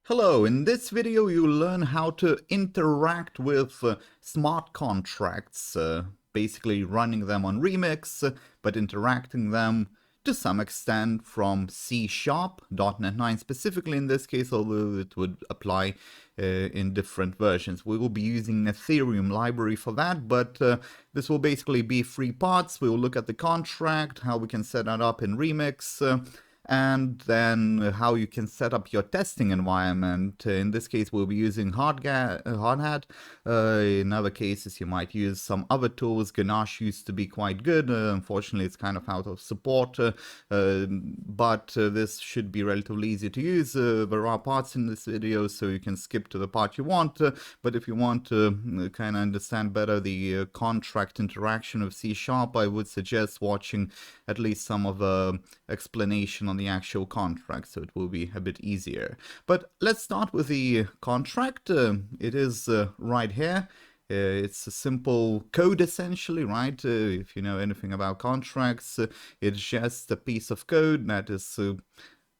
Hello, in this video you'll learn how to interact with smart contracts, basically running them on Remix, but interacting them to some extent from C#, .NET 9 specifically in this case, although it would apply in different versions. We will be using an Ethereum library for that, but this will basically be 3 parts. We will look at the contract, how we can set that up in Remix, and then how you can set up your testing environment. In this case, we'll be using Hardhat. In other cases, you might use some other tools. Ganache used to be quite good. Unfortunately, it's kind of out of support, but this should be relatively easy to use. There are parts in this video, so you can skip to the part you want. But if you want to kind of understand better the contract interaction of C#, I would suggest watching at least some of the explanation on the actual contract, so it will be a bit easier. But let's start with the contract. It is right here. It's a simple code essentially, right? If you know anything about contracts, it's just a piece of code that is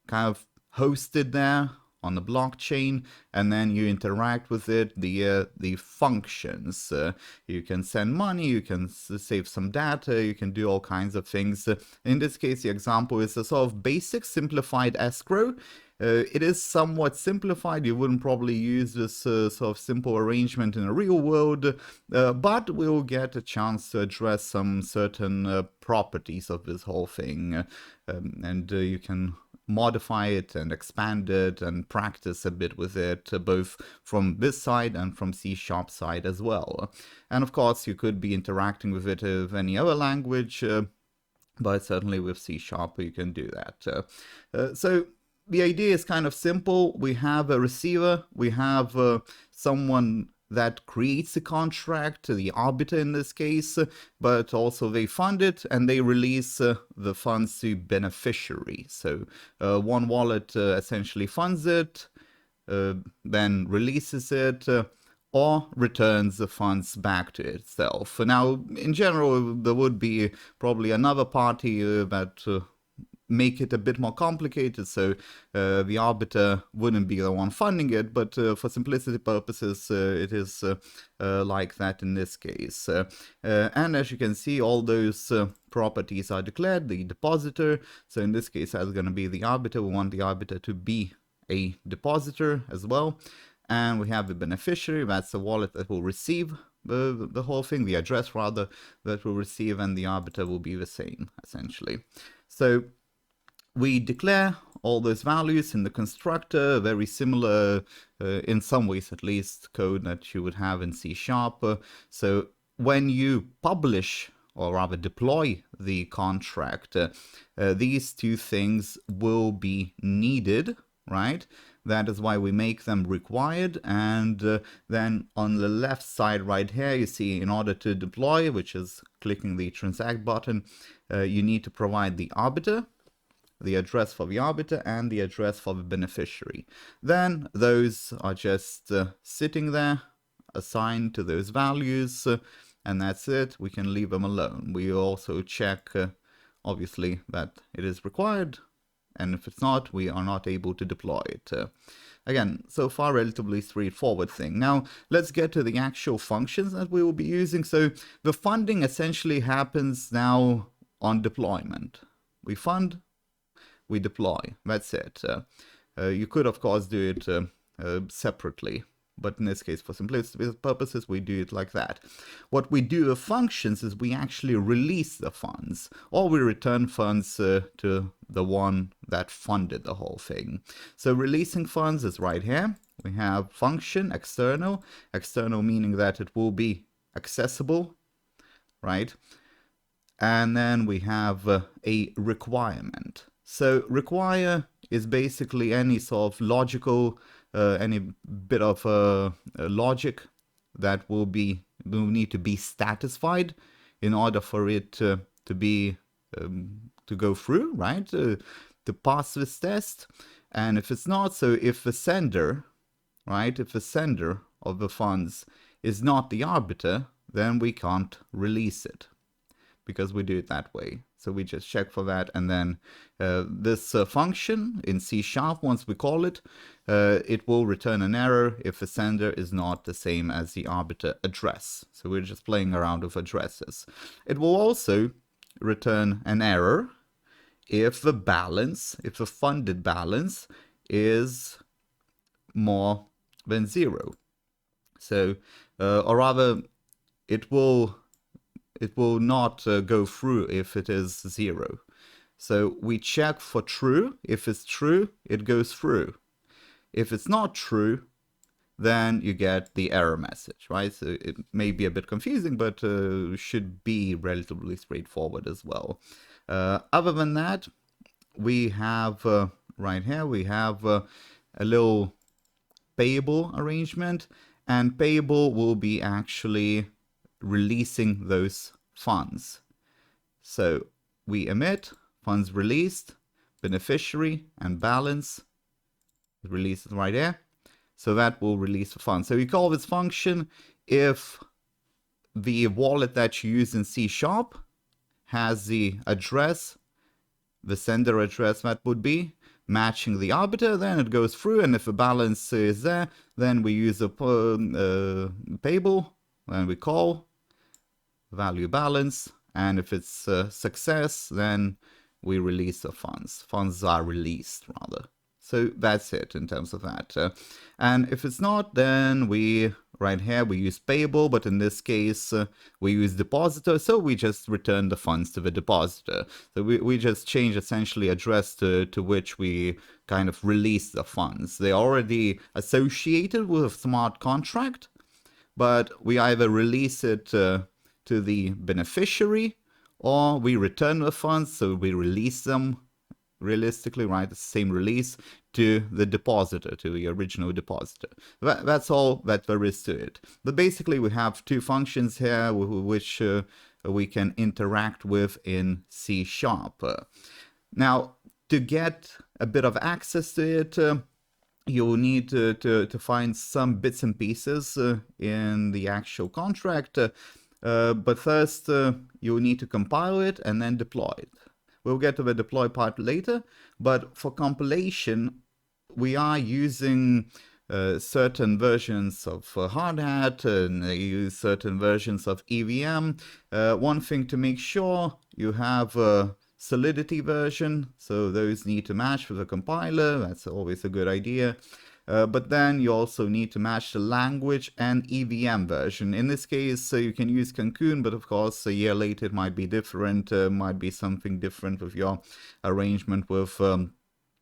kind of hosted there on the blockchain, and then you interact with it, the functions. You can send money, you can save some data, you can do all kinds of things. In this case, the example is a sort of basic simplified escrow. It is somewhat simplified. You wouldn't probably use this sort of simple arrangement in a real world, but we'll get a chance to address some certain properties of this whole thing, and you can modify it and expand it and practice a bit with it, both from this side and from C# side as well. And of course, you could be interacting with it with any other language, but certainly with C# you can do that. So the idea is kind of simple. We have a receiver, we have someone that creates a contract, the arbiter in this case, but also they fund it and they release the funds to beneficiary. So one wallet essentially funds it, then releases it, or returns the funds back to itself. Now, in general, there would be probably another party that make it a bit more complicated, so the arbiter wouldn't be the one funding it, but for simplicity purposes it is like that in this case. And as you can see, all those properties are declared. The depositor, so in this case that's going to be the arbiter. We want the arbiter to be a depositor as well. And we have the beneficiary, that's the wallet that will receive the whole thing, the address rather, that will receive, and the arbiter will be the same essentially. So we declare all those values in the constructor, very similar, in some ways at least, code that you would have in C#. So when you publish, or rather deploy the contract, these two things will be needed, right? That is why we make them required. And then on the left side right here, you see in order to deploy, which is clicking the transact button, you need to provide the arbiter, the address for the arbiter, and the address for the beneficiary. Then those are just sitting there, assigned to those values, and that's it. We can leave them alone. We also check, obviously, that it is required, and if it's not, we are not able to deploy it. Again, so far, relatively straightforward thing. Now, let's get to the actual functions that we will be using. So the funding essentially happens now on deployment. We fund, we deploy, that's it. You could of course do it separately, but in this case, for simplicity purposes, we do it like that. What we do with functions is we actually release the funds, or we return funds to the one that funded the whole thing. So releasing funds is right here. We have function external meaning that it will be accessible, right? And then we have a requirement. So require is basically any sort of logical, any bit of logic that will need to be satisfied in order for it to be to go through, right? To pass this test. And if it's not, so if the sender, right, if the sender of the funds is not the arbiter, then we can't release it. because we do it that way. So we just check for that, and then this function in C#, once we call it, it will return an error if the sender is not the same as the arbiter address. So we're just playing around with addresses. It will also return an error if the balance, if the funded balance is more than 0. So, or rather, it will not go through if it is 0. So we check for true. If it's true, it goes through. If it's not true, then you get the error message, right? So it may be a bit confusing, but should be relatively straightforward as well. Other than that, we have right here, we have a little payable arrangement, and payable will be actually releasing those funds. So we emit, funds released, beneficiary, and balance. Release it right there. So that will release the funds. So you call this function if the wallet that you use in C# has the address, the sender address that would be, matching the arbiter, then it goes through, and if the balance is there, then we use a payable, then we call value balance, and if it's a success, then we release the funds. Funds are released, rather. So that's it in terms of that. And if it's not, then we, right here, we use payable, but in this case, we use depositor, so we just return the funds to the depositor. So we just change essentially address to which we kind of release the funds. They're already associated with a smart contract, but we either release it to the beneficiary, or we return the funds, so we release them realistically, right? The same release to the depositor, to the original depositor. That's all that there is to it. But basically, we have two functions here which we can interact with in C#. Now, to get a bit of access to it, you'll need to find some bits and pieces in the actual contract. But first, you'll need to compile it and then deploy it. We'll get to the deploy part later, but for compilation, we are using certain versions of Hardhat, and they use certain versions of EVM. One thing to make sure, you have a Solidity version, so those need to match with the compiler. That's always a good idea. But then you also need to match the language and EVM version. In this case, you can use Cancun, but of course, a year later it might be different, might be something different with your arrangement with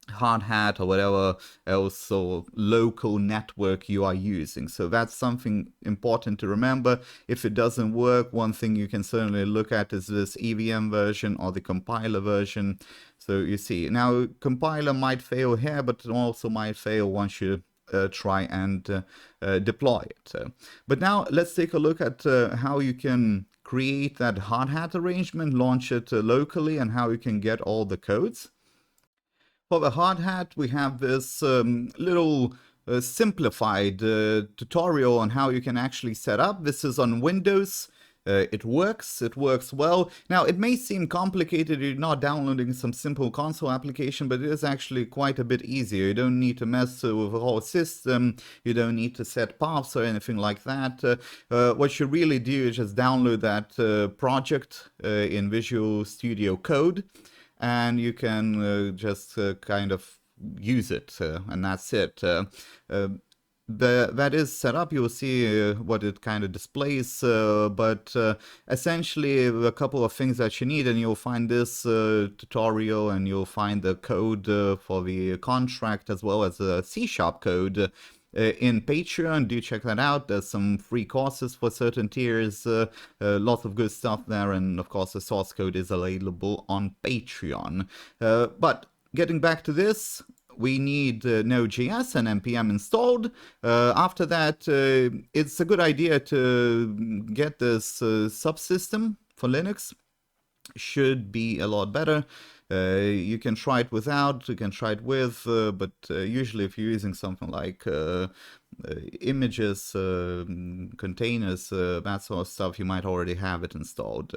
Hardhat or whatever else or local network you are using. So that's something important to remember. If it doesn't work, one thing you can certainly look at is this EVM version or the compiler version. So you see, now compiler might fail here, but it also might fail once you try and deploy it. But now let's take a look at how you can create that Hardhat arrangement, launch it locally, and how you can get all the codes. For the Hardhat, we have this little simplified tutorial on how you can actually set up. This is on Windows. It works well. Now, it may seem complicated, you're not downloading some simple console application, but it is actually quite a bit easier. You don't need to mess with the whole system, you don't need to set paths or anything like that. What you really do is just download that project in Visual Studio Code, and you can just kind of use it, and that's it. That is set up, you'll see what it kind of displays, but essentially a couple of things that you need, and you'll find this tutorial, and you'll find the code for the contract as well as the C# code in Patreon. Do check that out. There's some free courses for certain tiers, lots of good stuff there, and of course the source code is available on Patreon. But getting back to this, we need Node.js and npm installed. After that, it's a good idea to get this subsystem for Linux. Should be a lot better. You can try it without, you can try it with, but usually if you're using something like images, containers, that sort of stuff, you might already have it installed.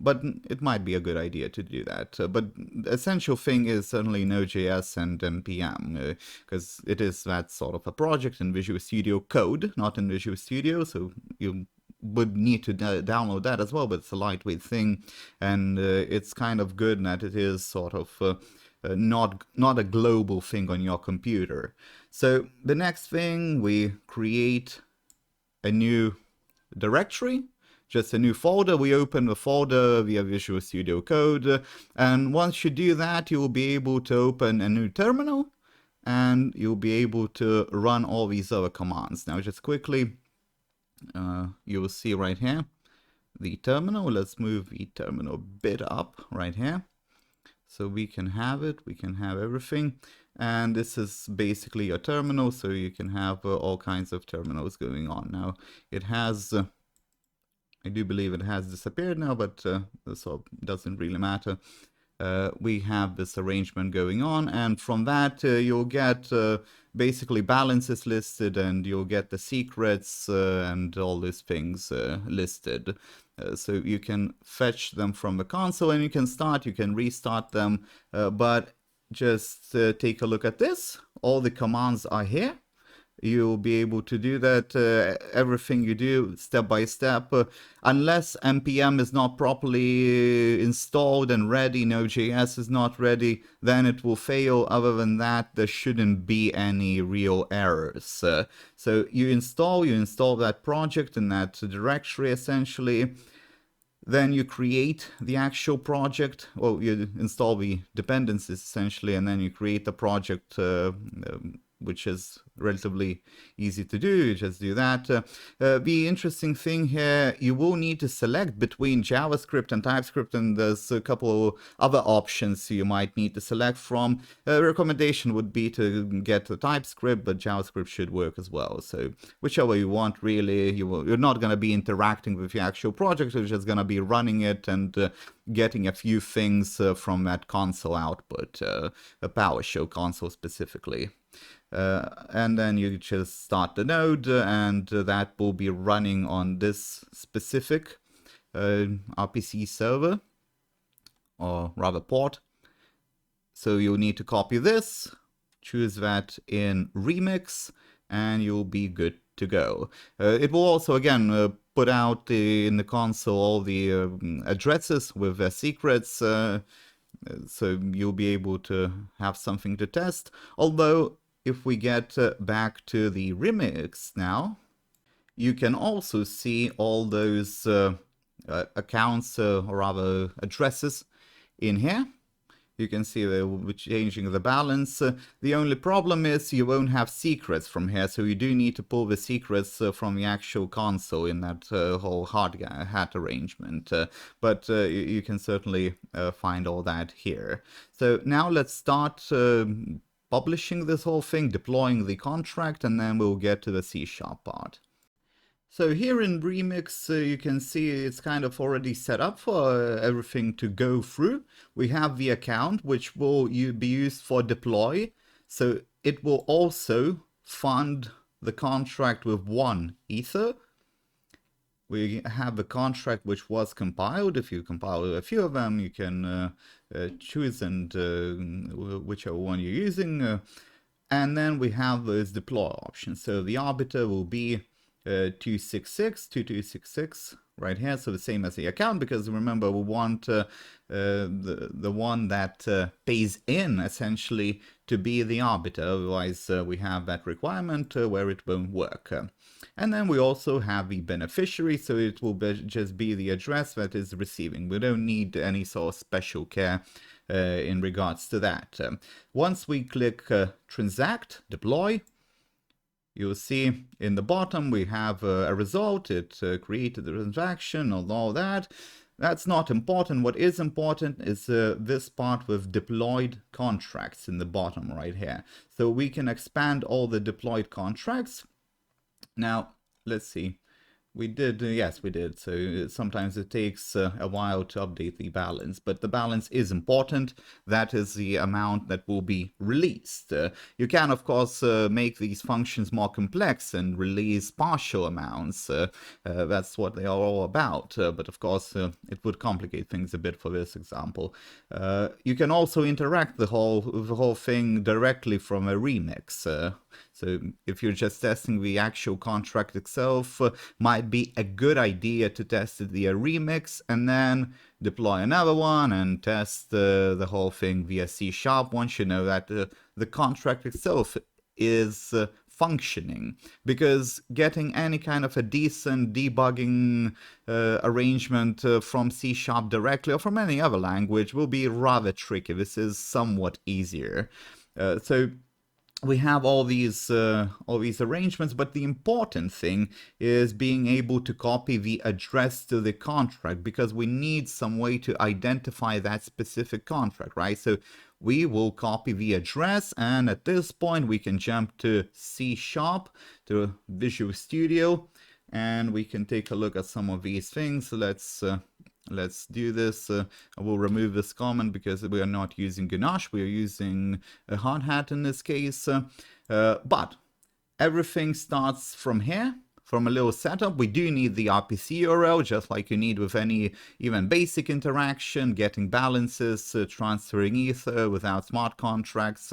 But it might be a good idea to do that. But the essential thing is certainly Node.js and npm, because it is that sort of a project in Visual Studio Code, not in Visual Studio, so you would need to download that as well, but it's a lightweight thing, and it's kind of good that it is sort of not a global thing on your computer. So the next thing, we create a new directory, just a new folder. We open the folder via Visual Studio Code, and once you do that, you will be able to open a new terminal, and you'll be able to run all these other commands. Now just quickly, you will see right here the terminal. Let's move the terminal a bit up right here, so we can have it, we can have everything. And this is basically your terminal, so you can have all kinds of terminals going on. Now it has, I do believe it has disappeared now, but so it doesn't really matter. We have this arrangement going on, and from that you'll get basically balances listed, and you'll get the secrets and all these things listed. So you can fetch them from the console, and you can restart them, but just take a look at this. All the commands are here. You'll be able to do that, everything you do step by step, unless npm is not properly installed and ready, Node.js is not ready, then it will fail. Other than that, there shouldn't be any real errors. So you install that project in that directory essentially. Then you create the actual project, or you install the dependencies essentially, and then you create the project, which is relatively easy to do. You just do that. The interesting thing here, you will need to select between JavaScript and TypeScript, and there's a couple other options you might need to select from. Recommendation would be to get the TypeScript, but JavaScript should work as well. So whichever you want, really. You're not going to be interacting with your actual project, you're just going to be running it and getting a few things from that console output, a PowerShell console specifically. And then you just start the node, and that will be running on this specific RPC server, or rather port. So you'll need to copy this, choose that in Remix, and you'll be good to go. It will also, again, put out in the console all the addresses with their secrets, so you'll be able to have something to test. Although, if we get back to the remix now, you can also see all those accounts, or rather addresses in here. You can see we're changing the balance. The only problem is you won't have secrets from here, so you do need to pull the secrets from the actual console in that whole hard hat arrangement. But you can certainly find all that here. So now let's start publishing this whole thing, deploying the contract, and then we'll get to the C# part. So here in Remix, you can see it's kind of already set up for everything to go through. We have the account, which will be used for deploy. So it will also fund the contract with 1 Ether. We have the contract which was compiled. If you compile a few of them, you can choose and whichever one you're using. And then we have those deploy options. So the arbiter will be 2266 right here, so the same as the account, because remember we want the one that pays in essentially to be the arbiter, otherwise we have that requirement where it won't work. And then we also have the beneficiary, so it will just be the address that is receiving. We don't need any sort of special care in regards to that. Once we click transact, deploy, you'll see in the bottom we have a result. It created the transaction and all that. That's not important. What is important is this part with deployed contracts in the bottom right here. So we can expand all the deployed contracts. Now, let's see. We did, yes, we did. So sometimes it takes a while to update the balance, but the balance is important. That is the amount that will be released. You can, of course, make these functions more complex and release partial amounts. That's what they are all about. But of course, it would complicate things a bit for this example. You can also interact the whole thing directly from a remix. So if you're just testing the actual contract itself, might be a good idea to test it via remix and then deploy another one and test the whole thing via C# once you know that the contract itself is functioning, because getting any kind of a decent debugging arrangement from C# directly or from any other language will be rather tricky. This is somewhat easier. So we have all these arrangements, but the important thing is being able to copy the address to the contract, because we need some way to identify that specific contract, right? So we will copy the address, and at this point we can jump to C#, to Visual Studio, and we can take a look at some of these things. Let's do this. I will remove this comment because we are not using Ganache. We are using a hard hat in this case. But everything starts from here, from a little setup. We do need the RPC URL, just like you need with any even basic interaction, getting balances, transferring Ether without smart contracts.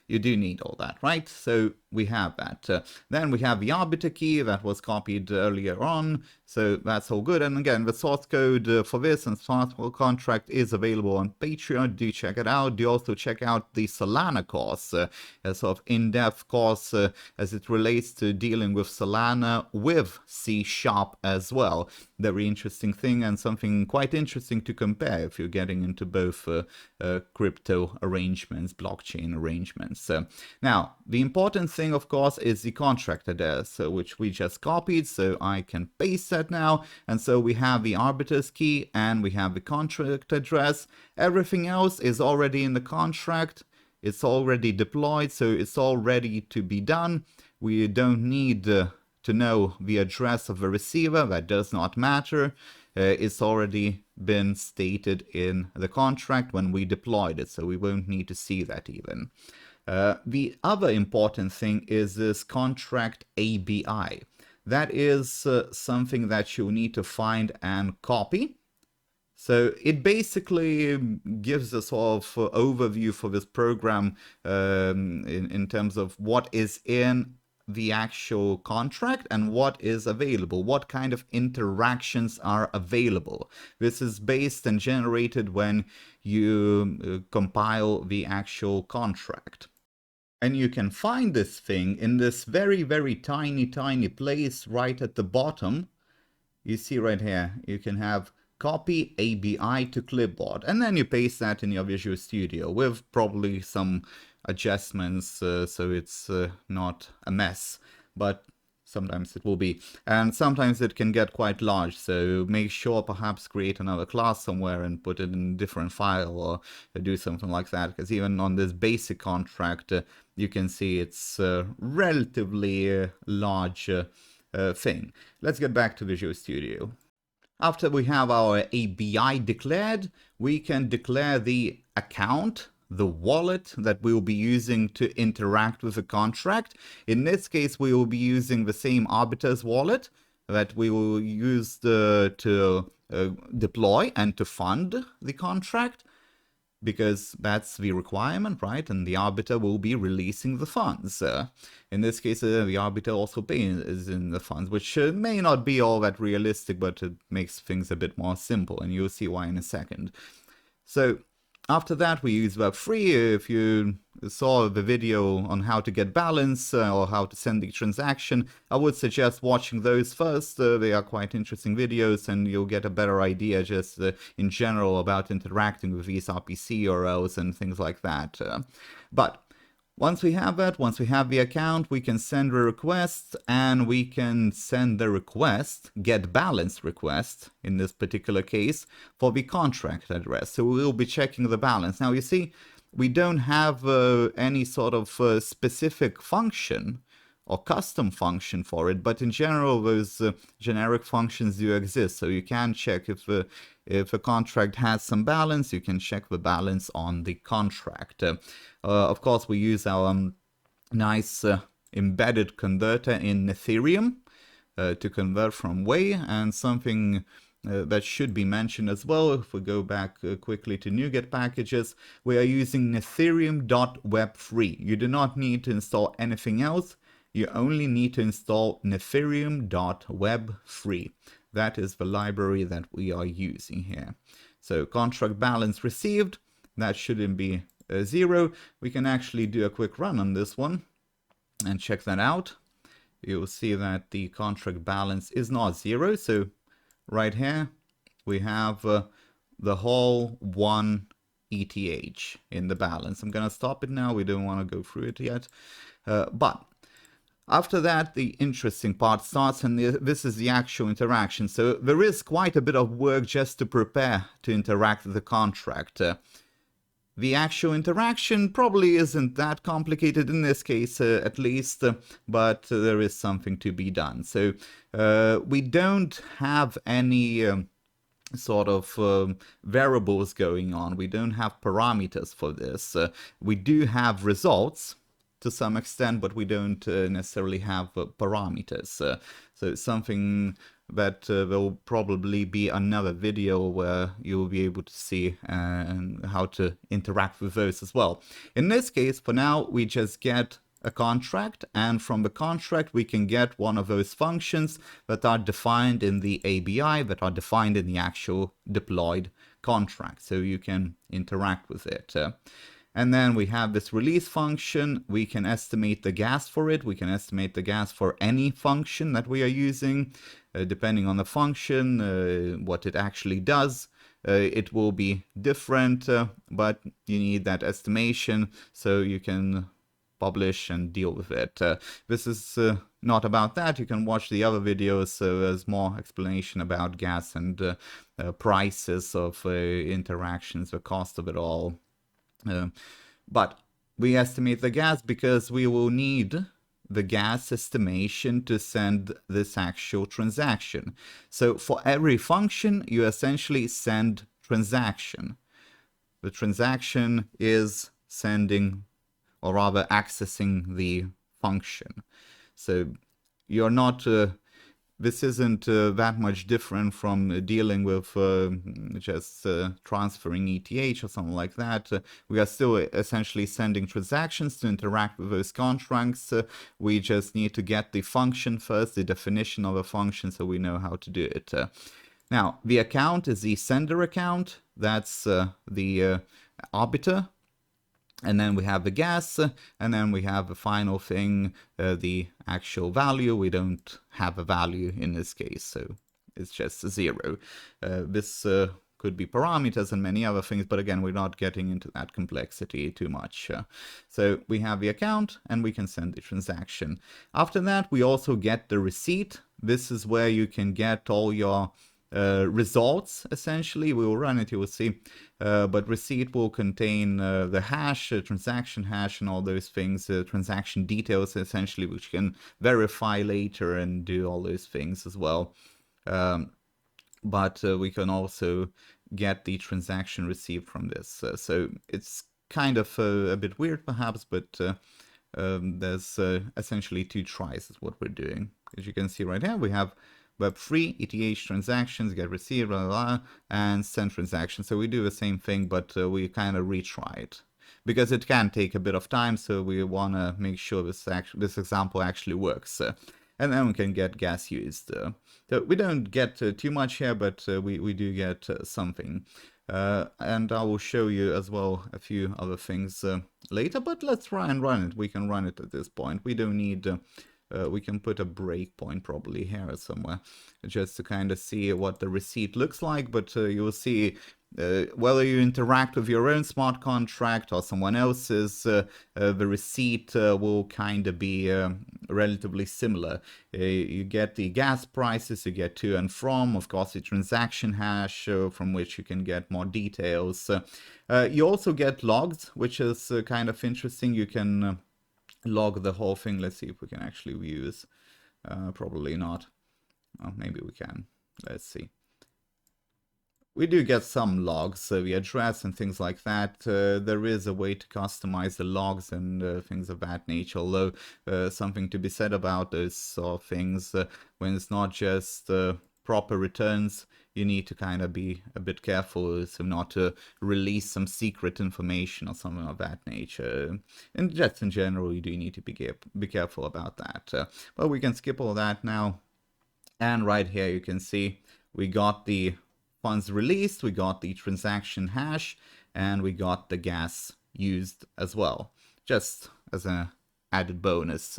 You do need all that, right? So we have that. Then we have the arbiter key that was copied earlier on. So that's all good. And again, the source code for this and smart contract is available on Patreon. Do check it out. Do also check out the Solana course, a sort of in-depth course as it relates to dealing with Solana with C# as well. Very interesting thing, and something quite interesting to compare if you're getting into both crypto arrangements, blockchain arrangements. Now, the important thing, of course, is the contract address, which we just copied, so I can paste that now. And so we have the arbiter's key and we have the contract address. Everything else is already in the contract. It's already deployed, so it's all ready to be done. We don't need to know the address of the receiver. That does not matter. It's already been stated in the contract when we deployed it, so we won't need to see that even. The other important thing is this contract ABI. That is something that you need to find and copy. So it basically gives a sort of overview for this program in terms of what is in the actual contract and what is available, what kind of interactions are available. This is based and generated when you compile the actual contract. And you can find this thing in this very, very tiny place right at the bottom. You see right here, you can have copy ABI to clipboard, and then you paste that in your Visual Studio with probably some adjustments so it's not a mess, but sometimes it will be, and sometimes it can get quite large, so make sure perhaps create another class somewhere and put it in a different file or do something like that, because even on this basic contract you can see it's a relatively large thing. Let's get back to Visual Studio. After we have our ABI declared, we can declare the account, the wallet that we will be using to interact with the contract. In this case, we will be using the same arbiter's wallet that we will use to deploy and to fund the contract, because that's the requirement, right? And the arbiter will be releasing the funds. In this case, the arbiter also is in the funds, which may not be all that realistic, but it makes things a bit more simple, and you'll see why in a second. So after that, we use Web3. If you saw the video on how to get balance or how to send the transaction, I would suggest watching those first. They are quite interesting videos, and you'll get a better idea just in general about interacting with these RPC URLs and things like that. But once we have that, once we have the account, we can send a request, and we can send the request, get balance request, in this particular case, for the contract address. So we'll be checking the balance. Now, you see, we don't have any sort of specific function or custom function for it, but in general, those generic functions do exist. So you can check if a contract has some balance, you can check the balance on the contract. Of course, we use our nice embedded converter in Ethereum to convert from Way, and something that should be mentioned as well, if we go back quickly to NuGet packages, we are using Ethereum.web3. You do not need to install anything else. You only need to install Ethereum.web3. That is the library that we are using here. So contract balance received, that shouldn't be 0. We can actually do a quick run on this one and check that out. You'll see that the contract balance is not 0. So right here, we have the whole 1 ETH in the balance. I'm going to stop it now. We don't want to go through it yet. But after that, the interesting part starts, and this is the actual interaction. So there is quite a bit of work just to prepare to interact with the contract. The actual interaction probably isn't that complicated in this case, at least, but there is something to be done. So we don't have any sort of variables going on. We don't have parameters for this. We do have results to some extent, but we don't necessarily have parameters. So it's something that there will probably be another video where you'll be able to see how to interact with those as well. In this case, for now, we just get a contract, and from the contract we can get one of those functions that are defined in the ABI, that are defined in the actual deployed contract, so you can interact with it. And then we have this release function. We can estimate the gas for it. We can estimate the gas for any function that we are using, depending on the function, what it actually does. It will be different, but you need that estimation so you can publish and deal with it. This is not about that. You can watch the other videos, so there's more explanation about gas and prices of interactions, the cost of it all. But we estimate the gas because we will need the gas estimation to send this actual transaction. So for every function, you essentially send transaction. The transaction is sending, or rather accessing, the function. So you're not this isn't that much different from dealing with just transferring ETH or something like that. We are still essentially sending transactions to interact with those contracts. We just need to get the function first, the definition of a function, so we know how to do it. Now, the account is the sender account. That's the arbiter. And then we have the gas, and then we have the final thing, the actual value. We don't have a value in this case, so it's just a 0. This could be parameters and many other things, but again, we're not getting into that complexity too much. So we have the account, and we can send the transaction. After that, we also get the receipt. This is where you can get all your results. Essentially, we will run it, you will see, but receipt will contain the hash, transaction hash, and all those things, transaction details essentially, which you can verify later and do all those things as well. But we can also get the transaction received from this. So it's kind of a bit weird perhaps, but there's essentially 2 tries is what we're doing. As you can see right here, we have Web3, ETH transactions, get received, blah, blah, blah, and send transactions. So we do the same thing, but we kind of retry it. Because it can take a bit of time, so we want to make sure this example actually works. And then we can get gas used. So we don't get too much here, but we do get something. And I will show you as well a few other things later, but let's try and run it. We can run it at this point. We don't need... we can put a breakpoint probably here somewhere just to kind of see what the receipt looks like, but you'll see whether you interact with your own smart contract or someone else's, the receipt will kind of be relatively similar. You get the gas prices, you get to and from, of course, the transaction hash from which you can get more details. You also get logs, which is kind of interesting. You can log the whole thing. Let's see if we can actually view this. Probably not. Oh, maybe we can. Let's see. We do get some logs, the address and things like that. There is a way to customize the logs and things of that nature, although something to be said about those sort of things, when it's not just proper returns, you need to kind of be a bit careful so not to release some secret information or something of that nature. And just in general, you do need to be careful about that. But we can skip all that now. And right here you can see we got the funds released, we got the transaction hash, and we got the gas used as well, just as an added bonus.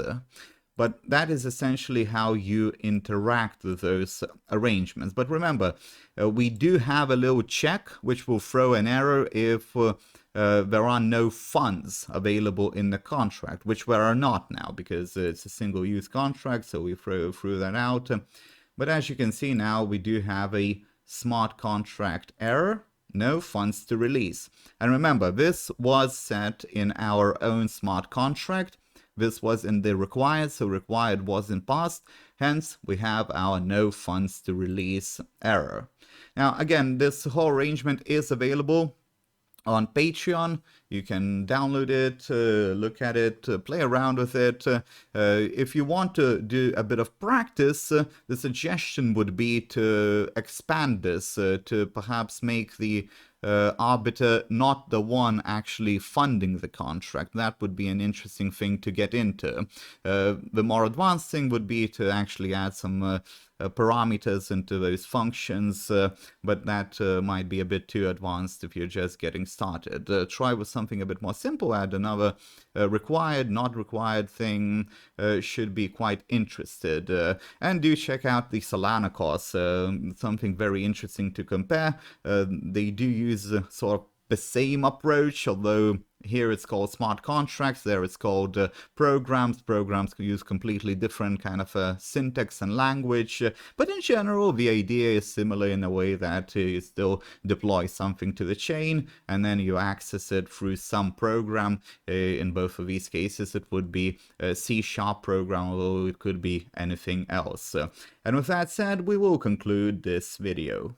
But that is essentially how you interact with those arrangements. But remember, we do have a little check which will throw an error if there are no funds available in the contract, which there are not now because it's a single-use contract, so we threw that out. But as you can see now, we do have a smart contract error, no funds to release. And remember, this was set in our own smart contract. This was in the required, so required wasn't passed. Hence, we have our no funds to release error. Now, again, this whole arrangement is available on Patreon. You can download it, look at it, play around with it. If you want to do a bit of practice, the suggestion would be to expand this, to perhaps make the arbiter not the one actually funding the contract. That would be an interesting thing to get into. The more advanced thing would be to actually add some parameters into those functions, but that might be a bit too advanced if you're just getting started. Try with something a bit more simple, add another required, not required thing, should be quite interested. And do check out the Solana course, something very interesting to compare. They do use sort of the same approach, although here it's called smart contracts, there it's called programs. Programs use completely different kind of syntax and language, but in general the idea is similar in a way that you still deploy something to the chain and then you access it through some program. In both of these cases it would be a C# program, although it could be anything else. And with that said, we will conclude this video.